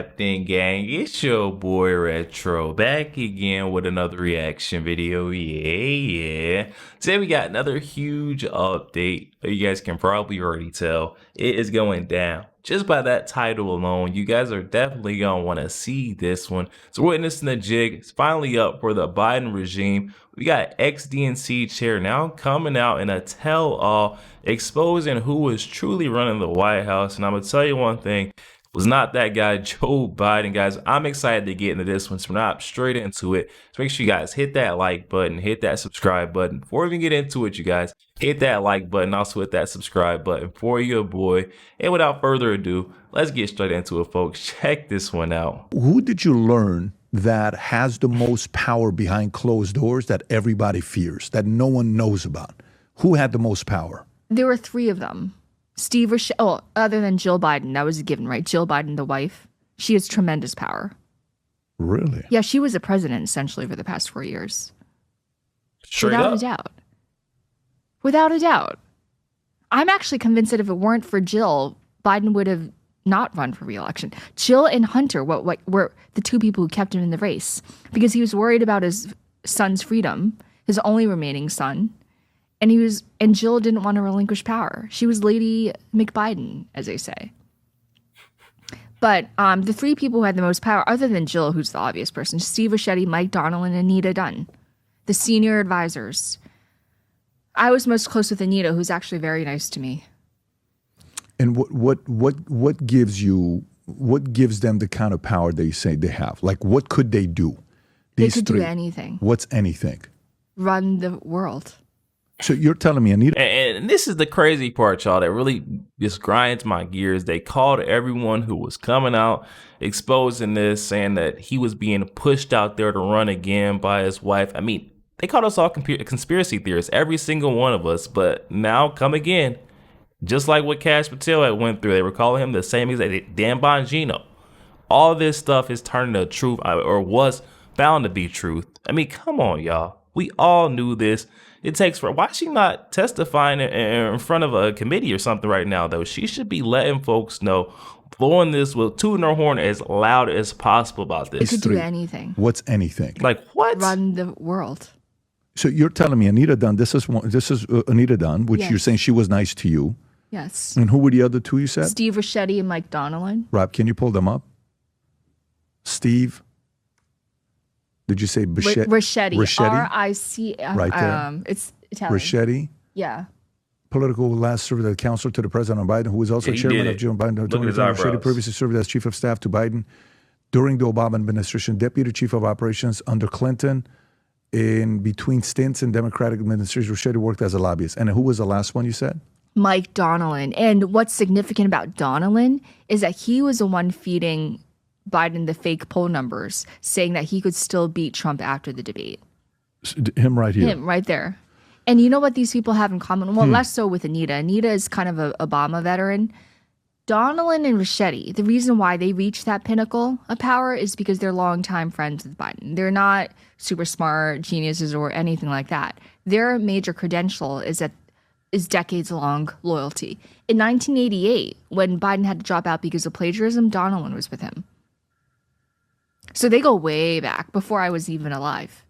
happening, gang? It's your boy Retro back again with another reaction video. Yeah. Today we got another huge update. You guys can probably already tell it is going down. Just by that title alone, you guys are definitely gonna want to see this one. So witnessing the jig, it's finally up for the Biden regime. We got ex-DNC chair now coming out in a tell-all, exposing who was truly running the White House. And I'm gonna tell you one thing, it was not that guy, Joe Biden. Guys, I'm excited to get into this one, so we're not straight into it. So make sure you guys hit that like button, hit that subscribe button. Before we even get into it, you guys, hit that like button, also hit that subscribe button for your boy. And without further ado, let's get straight into it, folks. Check this one out. Who did you learn that has the most power behind closed doors that everybody fears, that no one knows about? Who had the most power? There were three of them. Other than Jill Biden, that was a given, right? Jill Biden, the wife, she has tremendous power. Really? Yeah, she was a president essentially for the past 4 years. Straight Without up. a doubt. Without a doubt. I'm actually convinced that if it weren't for Jill, Biden would have not run for re-election. Jill and Hunter were the two people who kept him in the race because he was worried about his son's freedom, his only remaining son. And Jill didn't want to relinquish power. She was Lady McBiden, as they say. But the three people who had the most power, other than Jill, who's the obvious person, Steve Ricchetti, Mike Donnellan, and Anita Dunn, the senior advisors. I was most close with Anita, who's actually very nice to me. And what gives them the kind of power they say they have? Like, what could they do? They could do anything. What's anything? Run the world. So you're telling me, Anita? And this is the crazy part, y'all, that really just grinds my gears. They called everyone who was coming out, exposing this, saying that he was being pushed out there to run again by his wife. I mean, they called us all conspiracy theorists, every single one of us. But now come again, just like what Cash Patel had went through. They were calling him the same exact Dan Bongino. All this stuff is turning to truth, or was bound to be truth. I mean, come on, y'all. We all knew this. It takes for why is she not testifying in front of a committee or something right now, though? She should be letting folks know, blowing this with tooting her horn as loud as possible about this. They could do anything. What's anything? Like what? Run the world. So you're telling me Anita Dunn? This is Anita Dunn, which Yes. you're saying she was nice to you. Yes. And who were the other two you said? Steve Ricchetti and Mike Donnellan. Rob, can you pull them up? Steve. Did you say Bichetti? Ricchetti. Ricchetti? R-I-C. Right there. It's Italian. Ricchetti, Yeah. political last served as counselor to the president Biden, who was also Yeah, he chairman did of it. Joe Biden. Look at his eyebrows. Ricchetti previously served as chief of staff to Biden during the Obama administration, deputy chief of operations under Clinton. In between stints in Democratic administration, Ricchetti worked as a lobbyist. And who was the last one you said? Mike Donnellan. And what's significant about Donnellan is that he was the one feeding Biden the fake poll numbers, saying that he could still beat Trump after the debate. Him right here. Him right there. And you know what these people have in common? Well, less so with Anita. Anita is kind of an Obama veteran. Donnellan and Ricchetti, the reason why they reached that pinnacle of power is because they're longtime friends with Biden. They're not super smart geniuses or anything like that. Their major credential is decades-long loyalty. In 1988, when Biden had to drop out because of plagiarism, Donnellan was with him. So they go way back, before I was even alive.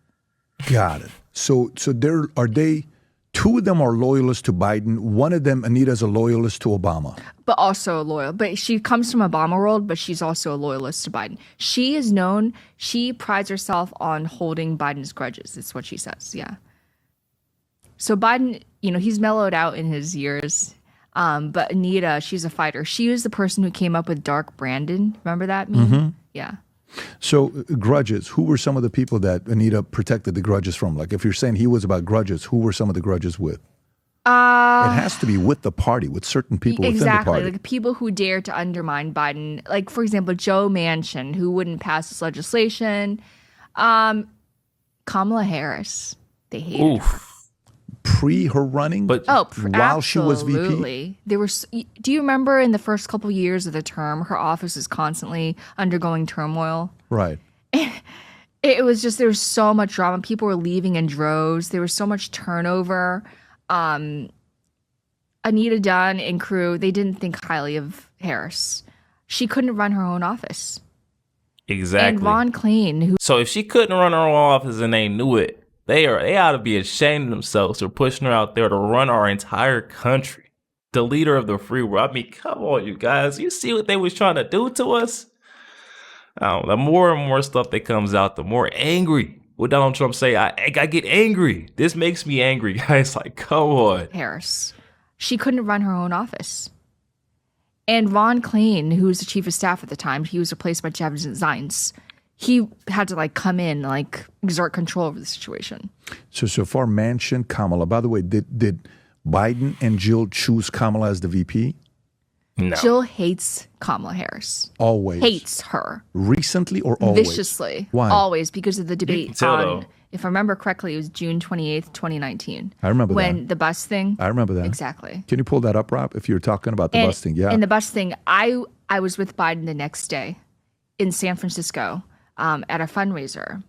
Got it. So two of them are loyalists to Biden. One of them, Anita, is a loyalist to Obama. But also a loyal. But she comes from Obama world, but she's also a loyalist to Biden. She prides herself on holding Biden's grudges. That's what she says, yeah. So Biden, he's mellowed out in his years. But Anita, she's a fighter. She was the person who came up with Dark Brandon. Remember that meme? Mm-hmm. Yeah. So grudges, who were some of the people that Anita protected the grudges from? Like if you're saying he was about grudges, who were some of the grudges with? It has to be with the party, with certain people within the party. Exactly, like people who dare to undermine Biden. Like, for example, Joe Manchin, who wouldn't pass this legislation. Kamala Harris, they hated her. Pre her running, But while she was VP. Absolutely. Do you remember in the first couple years of the term, her office was constantly undergoing turmoil? Right. It was just, there was so much drama. People were leaving in droves. There was so much turnover. Anita Dunn and crew, they didn't think highly of Harris. She couldn't run her own office. Exactly. And Ron Klain, who So if she couldn't run her own office and they knew it, they ought to be ashamed of themselves for pushing her out there to run our entire country. The leader of the free world. I mean, come on, you guys. You see what they was trying to do to us? The more and more stuff that comes out, the more angry. What Donald Trump say? I get angry. This makes me angry, guys. Like, come on. Harris, she couldn't run her own office. And Ron Klain, who was the chief of staff at the time, he was replaced by Jeff Zients. He had to like come in, like exert control over the situation. So far, Manchin, Kamala. By the way, did Biden and Jill choose Kamala as the VP? No. Jill hates Kamala Harris. Always. Hates her. Recently or always? Viciously. Why? Always, because of the debate tell, on, though. if I remember correctly, it was June 28th, 2019. I remember when that. the bus thing. I remember that. Exactly. Can you pull that up, Rob, if you're talking about the bus thing? Yeah. And the bus thing, I was with Biden the next day in San Francisco at a fundraiser,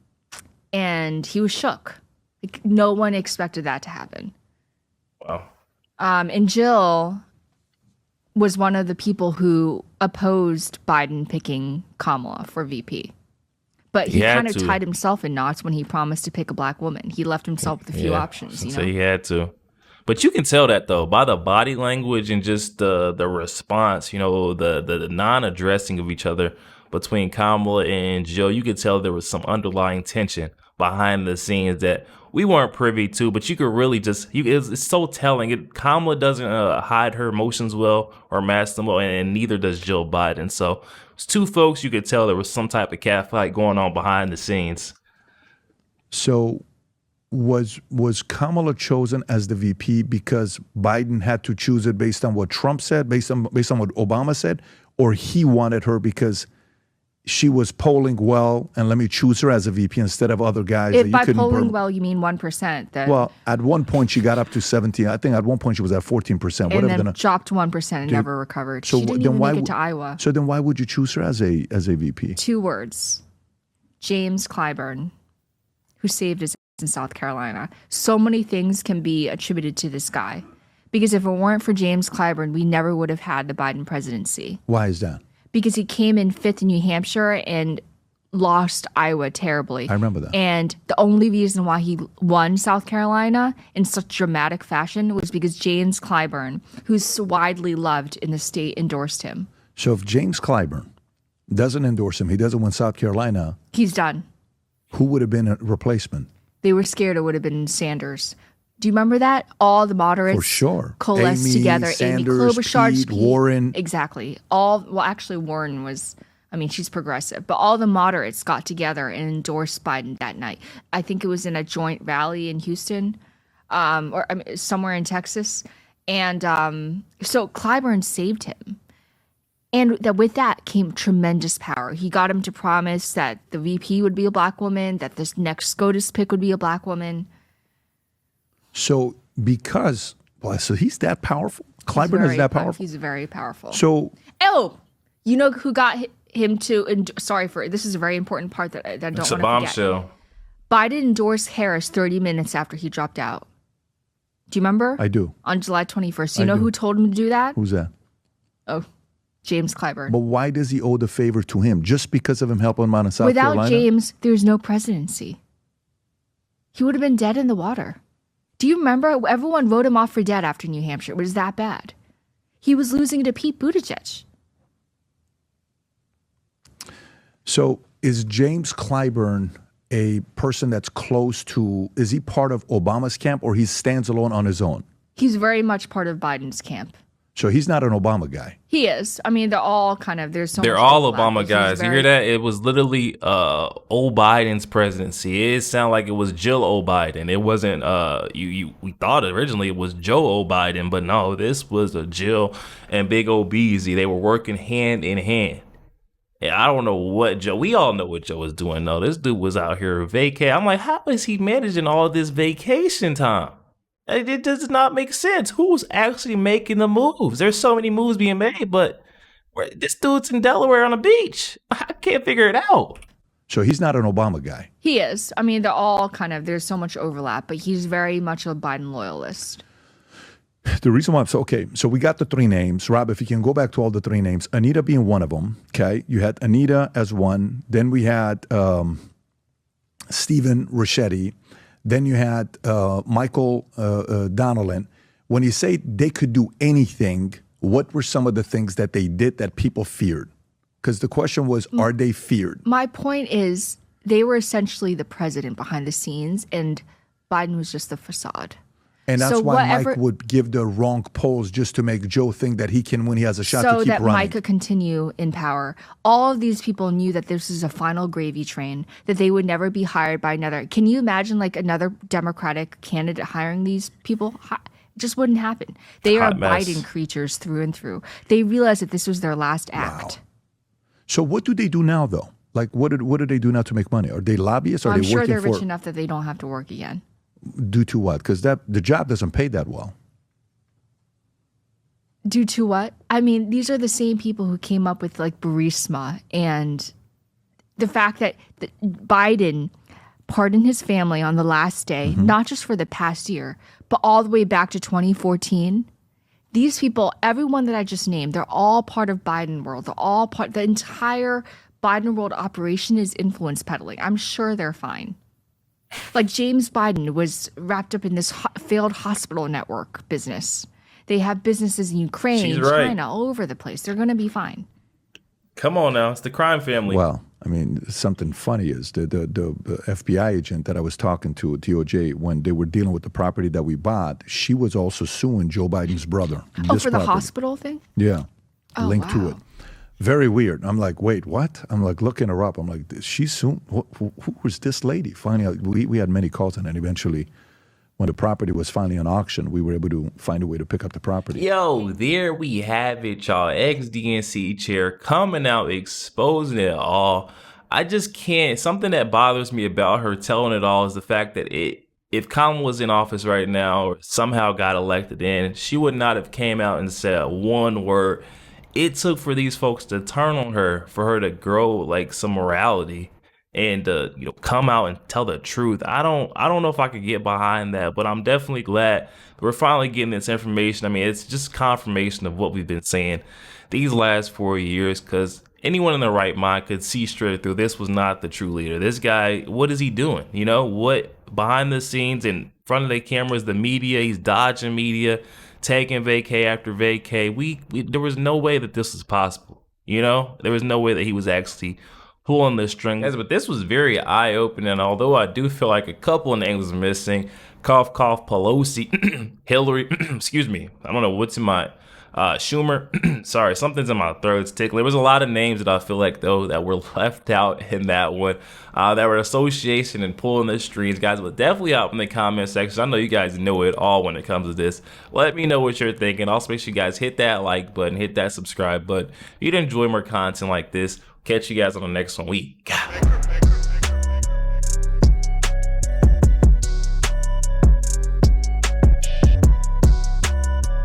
and he was shook. Like, no one expected that to happen. Wow. And Jill was one of the people who opposed Biden picking Kamala for VP. But he had kind of to. tied himself in knots when he promised to pick a black woman. He left himself with a few options, you know? So he had to. But you can tell that, though, by the body language and just the response, you know, the non-addressing of each other between Kamala and Jill. You could tell there was some underlying tension behind the scenes that we weren't privy to, but you could really just, it's so telling. Kamala doesn't hide her emotions well or mask them well, and neither does Jill Biden. So it's two folks you could tell there was some type of catfight going on behind the scenes. So was Kamala chosen as the VP because Biden had to choose it based on what Trump said, based on what Obama said, or he wanted her because she was polling well, and let me choose her as a VP instead of other guys? If that by you couldn't polling well, you mean 1%. Then, well, at one point she got up to 17. I think at one point she was at 14%. and then dropped 1% and never recovered. So She didn't then even why make it would- to Iowa. So then why would you choose her as a VP? 2 words. James Clyburn, who saved his ass in South Carolina. So many things can be attributed to this guy. Because if it weren't for James Clyburn, we never would have had the Biden presidency. Why is that? Because he came in 5th in New Hampshire and lost Iowa terribly. I remember that. And the only reason why he won South Carolina in such dramatic fashion was because James Clyburn, who's so widely loved in the state, endorsed him. So if James Clyburn doesn't endorse him, he doesn't win South Carolina, He's done. who would have been a replacement? They were scared it would have been Sanders. Do you remember that? All the moderates For sure. coalesced Amy, together. Sanders, Klobuchar, Pete, Warren. Exactly. Actually, Warren was, I mean, she's progressive, but all the moderates got together and endorsed Biden that night. I think it was in a joint rally in Houston, or I mean, somewhere in Texas. And so Clyburn saved him. And with that came tremendous power. He got him to promise that the VP would be a black woman, that this next SCOTUS pick would be a black woman. So so he's that powerful? Clyburn is that powerful? He's very powerful. So You know who got him to? This is a very important part that I don't want It's to a forget. bombshell. Biden endorsed Harris 30 minutes after he dropped out. Do you remember? I do. On July 21st. You I know do. who told him to do that? Who's that? Oh, James Clyburn. But why does he owe the favor to him? Just because of him helping him out in South Without Carolina? James, there's no presidency. He would have been dead in the water. Do you remember? Everyone wrote him off for dead after New Hampshire. It was that bad. He was losing to Pete Buttigieg. So is James Clyburn a person that's close to, is he part of Obama's camp or he stands alone on his own? He's very much part of Biden's camp. So he's not an Obama guy. He is. I mean, they're all kind of, there's so They're much all overlap, Obama but he's guys. You very- hear that? It was literally old Biden's presidency. It sounded like it was Jill O. Biden. It wasn't we thought originally it was Joe O. Biden, but no, this was a Jill and Big O. Beasley. They were working hand in hand. And I don't know what Joe, we all know what Joe was doing though. This dude was out here vacay. I'm like, how is he managing all this vacation time? It does not make sense. Who's actually making the moves? There's so many moves being made, but this dude's in Delaware on a beach. I can't figure it out. So he's not an Obama guy. He is. I mean, they're all kind of, there's so much overlap, but he's very much a Biden loyalist. The reason why I'm so we got the three names. Rob, if you can go back to all the three names, Anita being one of them. Okay. You had Anita as one. Then we had Stephen Ricchetti. Then you had Michael Donnellan. When you say they could do anything, what were some of the things that they did that people feared? Because the question was, are they feared? My point is they were essentially the president behind the scenes and Biden was just the facade. And that's So why whatever- Mike would give the wrong polls just to make Joe think that he can, when he has a shot, to So keep that running. Mike could continue in power. All of these people knew that this is a final gravy train, that they would never be hired by another. Can you imagine like another Democratic candidate hiring these people? It just wouldn't happen. They are Hot mess. Biden creatures through and through. They realized that this was their last act. So what do they do now, though? Like, what do they do now to make money? Are they lobbyists? Are I'm they sure working they're for? rich enough that they don't have to work again. Due to what? Because the job doesn't pay that well. Due to what? I mean, these are the same people who came up with like Burisma and the fact that Biden pardoned his family on the last day, not just for the past year, but all the way back to 2014. These people, everyone that I just named, they're all part of Biden world. They're all part, the entire Biden world operation is influence peddling. I'm sure they're fine. Like James Biden was wrapped up in this failed hospital network business. They have businesses in Ukraine, She's right. China, all over the place. They're going to be fine. Come on now, it's the crime family. Well, I mean, something funny is the FBI agent that I was talking to at DOJ when they were dealing with the property that we bought, she was also suing Joe Biden's brother. Oh, for the property. hospital thing? Yeah, Oh, linked to wow. it. Very weird. I'm like, wait, what? I'm like looking her up. I'm like, she's suing. Who was this lady? Finally, we had many calls, and then eventually, when the property was finally on auction, we were able to find a way to pick up the property. Yo, there we have it, y'all. Ex-DNC chair coming out, exposing it all. I just can't. Something that bothers me about her telling it all is the fact that if Kamala was in office right now or somehow got elected in, she would not have came out and said one word. It took for these folks to turn on her, for her to grow like some morality and come out and tell the truth. I don't know if I could get behind that, but I'm definitely glad we're finally getting this information. I mean, it's just confirmation of what we've been saying these last 4 years, because anyone in their right mind could see straight through this was not the true leader. This guy, what is he doing? What behind the scenes, in front of the cameras, the media, he's dodging media, taking vacay after vacay. There was no way that this was possible. There was no way that he was actually pulling the strings. But this was very eye-opening, although I do feel like a couple of names was missing. Cough, cough, Pelosi, Hillary, excuse me. I don't know what's in my, Schumer. Sorry, something's in my throat. It's tickling. There was a lot of names that I feel like, though, that were left out in that one. That were association and pulling the strings, guys. But definitely out in the comment section. I know you guys know it all when it comes to this. Let me know what you're thinking. Also, make sure you guys hit that like button, hit that subscribe button. If you'd enjoy more content like this, catch you guys on the next one. We got